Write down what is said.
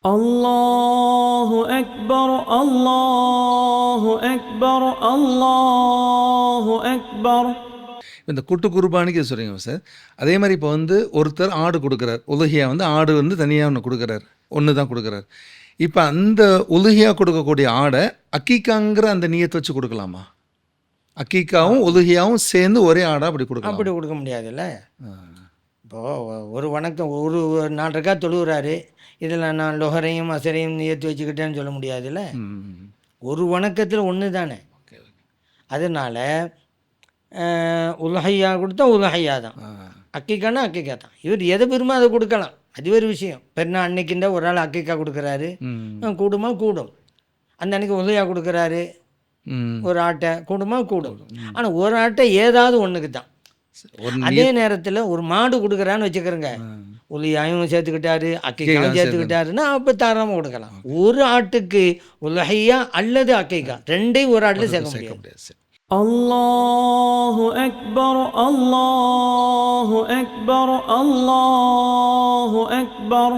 الله أكبر الله أكبر الله أكبر. இந்த கூட்டு குர்பானிக்கு சொல்கிறீங்க சார். அதே மாதிரி இப்போ வந்து ஒருத்தர் ஆடு கொடுக்குறார், உலுஹியா வந்து ஆடு வந்து தனியாக ஒன்று கொடுக்குறார், ஒன்று தான் கொடுக்குறார். இப்போ அந்த உலுஹியா கொடுக்கக்கூடிய ஆடை அக்கீக்காங்கிற அந்த நியத்தை வச்சு கொடுக்கலாமா? அக்கீக்காவும் உலுஹியாவும் சேர்ந்து ஒரே ஆடாக அப்படி கொடுக்கலாம்? அப்படி கொடுக்க முடியாதுல்ல. இப்போது ஒரு வணக்கம் ஒரு 4 ரக்காத் தொழுகிறாரு, இதில் நான் லொஹரையும் அசரையும் நியத்து வச்சுக்கிட்டேன்னு சொல்ல முடியாதுல்ல. ஒரு வணக்கத்தில் ஒன்று தானே. அதனால் உலஹையா கொடுத்தா உலஹையா தான், அக்கிக்கானா அக்கிக்கா தான். இவர் எதை விரும்ப அதை கொடுக்கலாம், அது ஒரு விஷயம். பெருநாள் அன்னைக்குண்டா ஒரு ஆள் அக்கிக்கா கொடுக்குறாரு, கூடுமா கூடும். அந்த அன்னைக்கு உலஹையா கொடுக்குறாரு ஒரு ஆட்டை, கூடுமா கூடும். ஆனால் ஒரு ஆட்டை ஏதாவது ஒன்றுக்கு தான். அதே நேரத்தில் ஒரு மாடு கொடுக்குறான்னு வச்சுக்கிறேங்க, உலியாயும் சேர்த்துக்கிட்டாரு அக்கைக்காவும் சேர்த்துக்கிட்டாருன்னா அப்போ தாராளமாக கொடுக்கலாம். ஒரு ஆட்டுக்கு உலஹையா அல்லது அக்கைக்கா ரெண்டையும் ஒரு ஆட்டில் சேர்க்க முடியாது. அல்லாஹு அக்பர் அல்லாஹு அக்பர் அல்லாஹு அக்பர்.